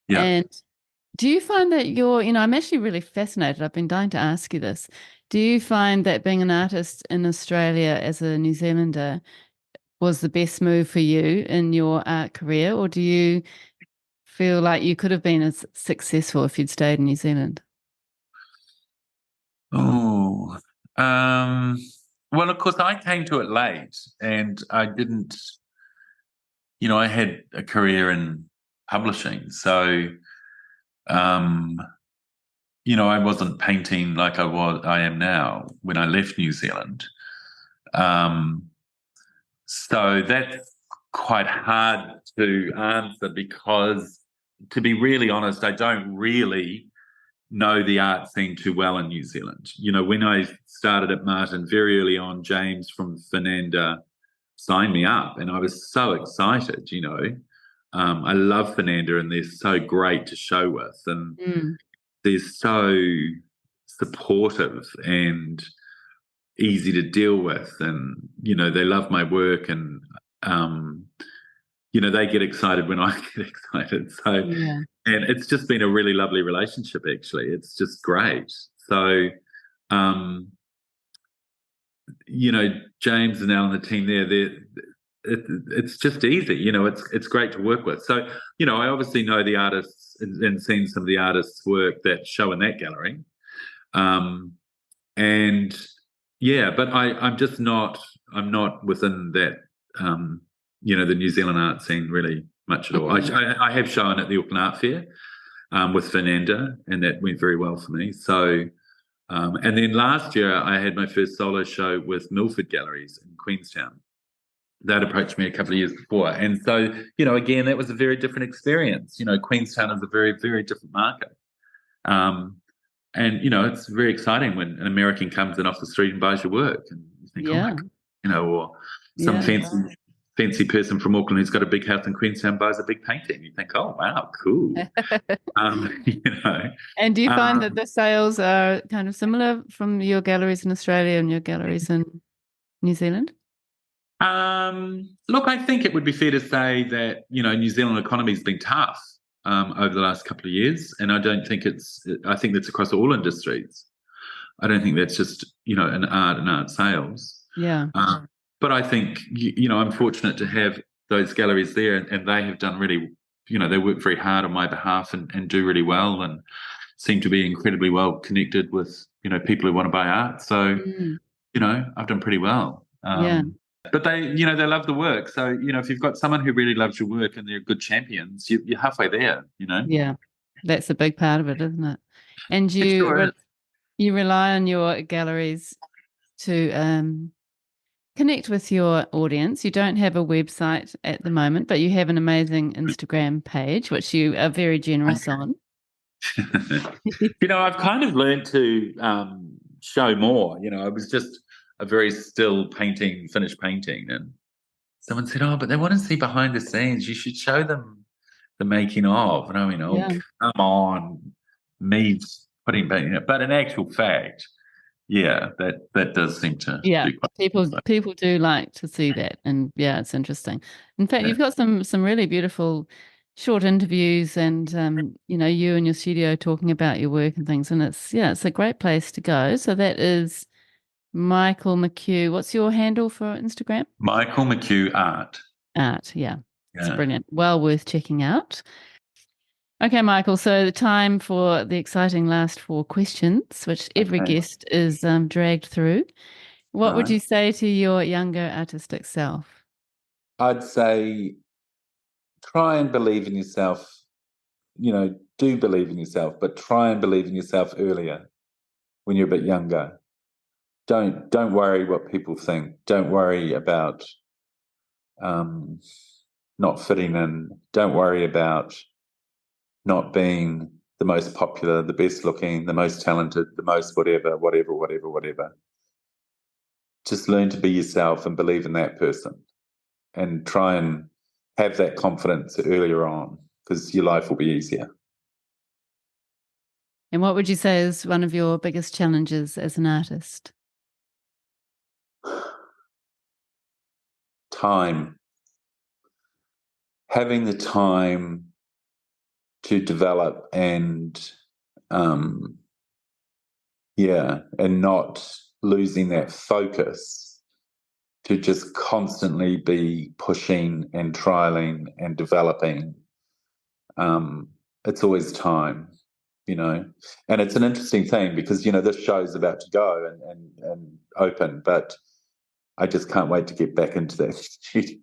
yeah. And do you find that I'm actually really fascinated. I've been dying to ask you this. Do you find that being an artist in Australia as a New Zealander was the best move for you in your art career, or do you feel like you could have been as successful if you'd stayed in New Zealand? Oh, well, of course, I came to it late, and I didn't. I had a career in publishing, so um, I wasn't painting like I am now when I left New Zealand. Um, so that's quite hard to answer because, to be really honest, I don't really know the art scene too well in New Zealand. When I started at Martin very early on, James from Fernanda signed me up, and I was so excited. I love Fernanda, and they're so great to show with, and Mm. they're so supportive and easy to deal with, and they love my work, and um, they get excited when I get excited. So, Yeah. and it's just been a really lovely relationship. Actually, it's just great. So, um, James and Al and the team there, it's just easy. It's great to work with. So, I obviously know the artists and seen some of the artists' work that show in that gallery. And yeah, but I'm just not. I'm not within that. The New Zealand art scene really much at all. Mhm. I have shown at the Auckland Art Fair with Fernanda, and that went very well for me. So, and then last year I had my first solo show with Milford Galleries in Queenstown. That approached me a couple of years before, and so again, that was a very different experience. Queenstown is a very, very different market. Um, and it's very exciting when an American comes in off the street and buys your work, and you think, oh my Yeah. God, or some Yeah. fancy person from Auckland who's got a big house in Queenstown buys a big painting. You think, oh wow, cool. Um, you know, And do you find that um, the sales are kind of similar from your galleries in Australia and your galleries in New Zealand? Look, I think it would be fair to say that New Zealand economy has been tough over the last couple of years, and I don't think I think that's across all industries. I don't think that's just an art and art sales. Yeah. But I think I'm fortunate to have those galleries there, and they have done really, they work very hard on my behalf and do really well, and seem to be incredibly well connected with people who want to buy art. So Mm. I've done pretty well. Yeah. But they love the work. So if you've got someone who really loves your work and they're good champions, you're halfway there. Yeah. That's a big part of it, isn't it? And It you sure is. you rely on your galleries to connect with your audience. You don't have a website at the moment, but you have an amazing Instagram page, which you are very generous on. I've kind of learned to show more. I was just a very still painting, finished painting, and someone said, "Oh, but they want to see behind the scenes. You should show them the making of." And I mean, "Oh, Yeah. come on, me putting painting." But in actual fact, yeah, that does seem to Yeah, do quite people well. people do like to see that, and yeah, it's interesting. In fact, Yeah. you've got some really beautiful short interviews, and you and your studio talking about your work and things, and it's a great place to go. So that is Michael McHugh. What's your handle for Instagram? Michael McHugh art. Art. Yeah, it's Yeah. brilliant. Well worth checking out. Okay, Michael. So the time for the exciting last four questions, which every Okay. guest is dragged through. What would Right. you say to your younger artistic self? I'd say try and believe in yourself. Do believe in yourself, but try and believe in yourself earlier when you're a bit younger. don't worry what people think. Don't worry about not fitting in. Don't worry about not being the most popular, the best looking, the most talented, the most whatever. Just learn to be yourself and believe in that person, and try and have that confidence earlier on, because your life will be easier. And what would you say is one of your biggest challenges as an artist? Time. Having the time to develop and and not losing that focus to just constantly be pushing and trialing and developing. It's always time, and it's an interesting thing because, this show's about to go and open, but I just can't wait to get back into that studio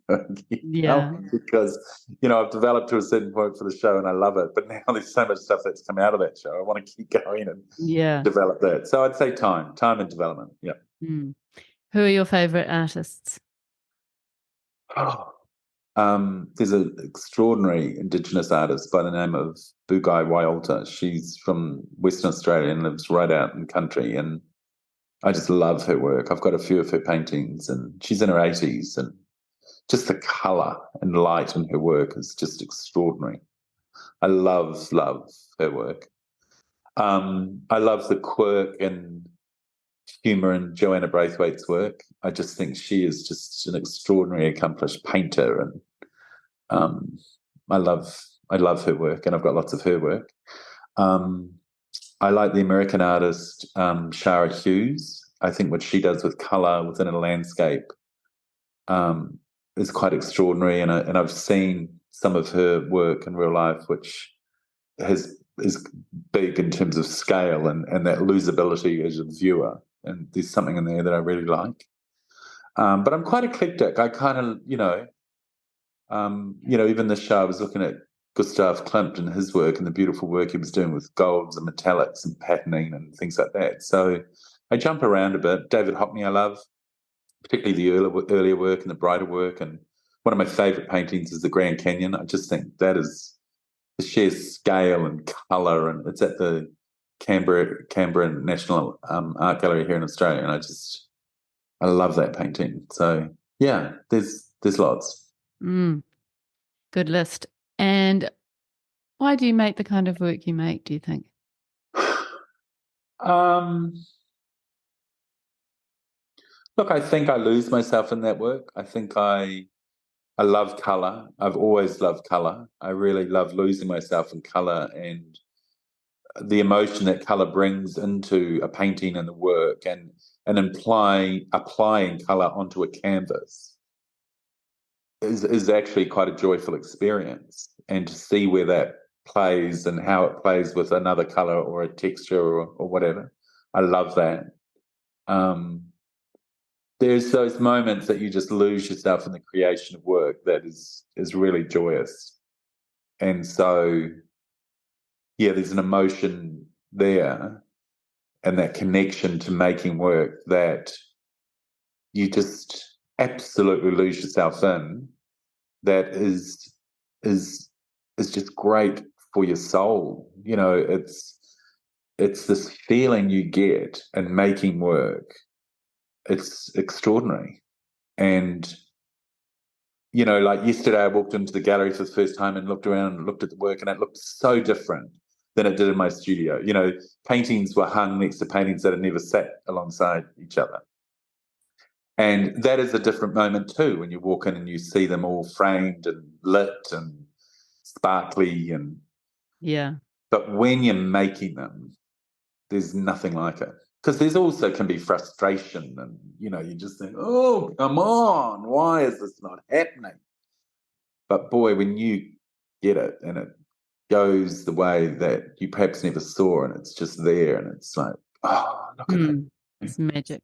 again, because, I've developed to a certain point for the show and I love it, but now there's so much stuff that's come out of that show. I want to keep going and develop that. So I'd say time and development. Yeah. Mm. Who are your favourite artists? There's an extraordinary Indigenous artist by the name of Bugai Waialta. She's from Western Australia and lives right out in country, and I just love her work. I've got a few of her paintings, and she's in her 80s, and just the colour and light in her work is just extraordinary. I love her work. I love the quirk and humour in Joanna Braithwaite's work. I just think she is just an extraordinary, accomplished painter, and I love her work, and I've got lots of her work. I like the American artist Shara Hughes. I think what she does with colour within a landscape is quite extraordinary, and I've seen some of her work in real life, which is big in terms of scale and that losability as a viewer. And there's something in there that I really like. But I'm quite eclectic. I kind of, even this show I was looking at Gustav Klimt and his work and the beautiful work he was doing with golds and metallics and patterning and things like that. So I jump around a bit. David Hockney I love, particularly the earlier work and the brighter work. And one of my favourite paintings is the Grand Canyon. I just think that is the sheer scale and colour, and it's at the Canberra National Art Gallery here in Australia, and I love that painting. So yeah, there's lots. Good list. And why do you make the kind of work you make, do you think? Look, I think I lose myself in that work. I think I love colour. I've always loved colour. I really love losing myself in colour and the emotion that colour brings into a painting and the work, and applying colour onto a canvas is actually quite a joyful experience. And to see where that plays and how it plays with another colour or a texture or whatever, I love that. There's those moments that you just lose yourself in the creation of work that is really joyous. And so, yeah, there's an emotion there and that connection to making work that you just absolutely lose yourself in, that is just great for your soul. It's this feeling you get in making work. It's extraordinary. And, like yesterday I walked into the gallery for the first time and looked around and looked at the work, and it looked so different than it did in my studio. Paintings were hung next to paintings that had never sat alongside each other. And that is a different moment too, when you walk in and you see them all framed and lit and sparkly. But when you're making them, there's nothing like it. Because there's also can be frustration, and you just think, oh, come on, why is this not happening? But boy, when you get it and it goes the way that you perhaps never saw, and it's just there, and it's like, oh, look at it. It's magic.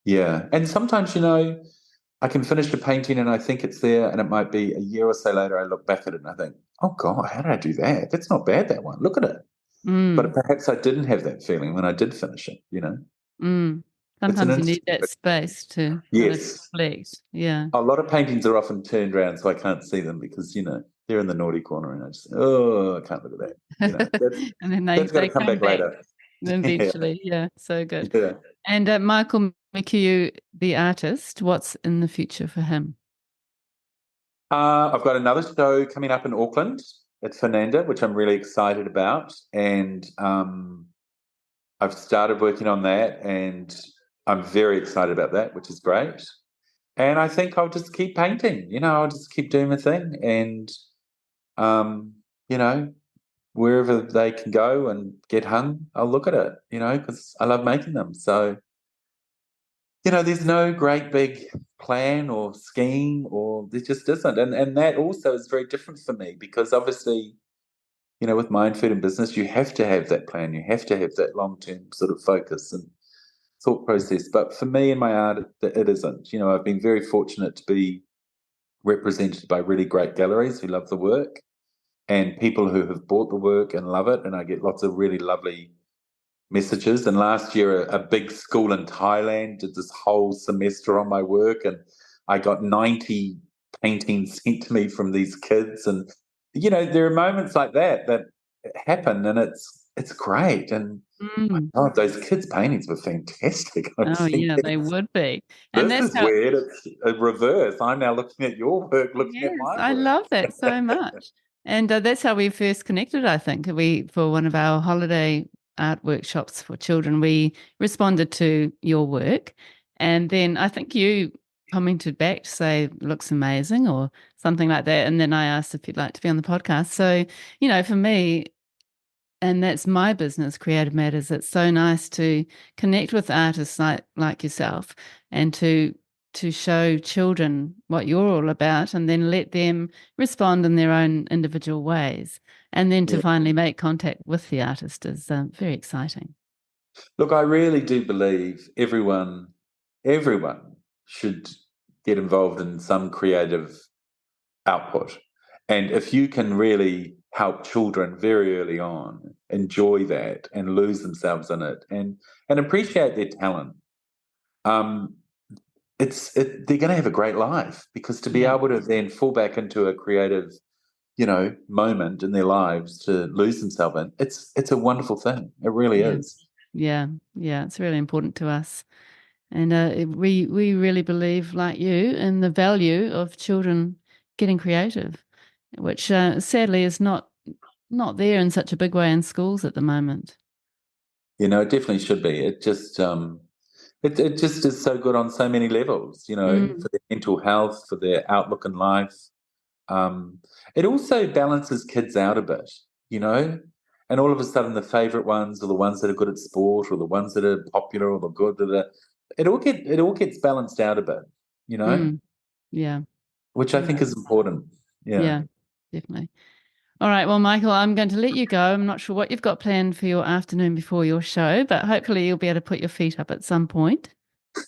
Yeah. And sometimes, I can finish a painting and I think it's there, and it might be a year or so later I look back at it and I think, oh God, how did I do that? That's not bad, that one. Look at it. But perhaps I didn't have that feeling when I did finish it, Sometimes you need that space to kind of Yes. reflect. Yeah. A lot of paintings are often turned around so I can't see them because, they're in the naughty corner and I just, I can't look at that. And then That's got to they come come back back later. eventually. Yeah. So good. Yeah. And Michael McHugh, the artist, what's in the future for him? I've got another show coming up in Auckland at Fernanda, which I'm really excited about. And I've started working on that and I'm very excited about that, which is great. And I think I'll just keep painting, I'll just keep doing my thing. And, you know, wherever they can go and get hung, I'll look at it, because I love making them. So, there's no great big plan or scheme, or there just isn't. And that also is very different for me because obviously, with Mindfood and business, you have to have that plan. You have to have that long-term sort of focus and thought process. But for me in my art, it isn't. I've been very fortunate to be represented by really great galleries who love the work and people who have bought the work and love it. And I get lots of really lovely messages. And last year, a big school in Thailand did this whole semester on my work, and I got 90 paintings sent to me from these kids. And there are moments like that happen, and it's great. And oh, those kids' paintings were fantastic. Oh yeah, they would be. And This that's is how. weird. It's a reverse. I'm now looking at your work, looking at Yes, my I work. love that so much. And that's how we first connected, I think. For one of our holiday art workshops for children, we responded to your work. And then I think you commented back to say, looks amazing or something like that. And then I asked if you'd like to be on the podcast. So, for me, and that's my business, Creative Matters, it's so nice to connect with artists like yourself and to show children what you're all about and then let them respond in their own individual ways. And then to Yeah. finally make contact with the artist is very exciting. Look, I really do believe everyone should get involved in some creative output. And if you can really help children very early on enjoy that and lose themselves in it and appreciate their talent, they're going to have a great life because to be able to then fall back into a creative, moment in their lives to lose themselves in, it's a wonderful thing. It really is. Yeah, it's really important to us. And we really believe, like you, in the value of children getting creative, which sadly is not there in such a big way in schools at the moment. It definitely should be. It just it just is so good on so many levels, for their mental health, for their outlook in life. It also balances kids out a bit, and all of a sudden the favourite ones are the ones that are good at sport or the ones that are popular or the good that are, it all gets balanced out a bit, Yeah. which I think is important. Yeah, definitely. All right. Well, Michael, I'm going to let you go. I'm not sure what you've got planned for your afternoon before your show, but hopefully you'll be able to put your feet up at some point.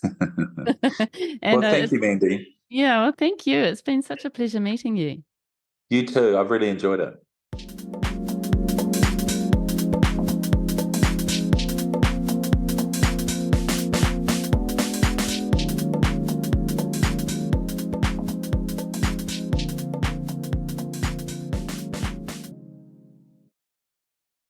Well, thank you, Mandy. Yeah, well, thank you. It's been such a pleasure meeting you. You too. I've really enjoyed it.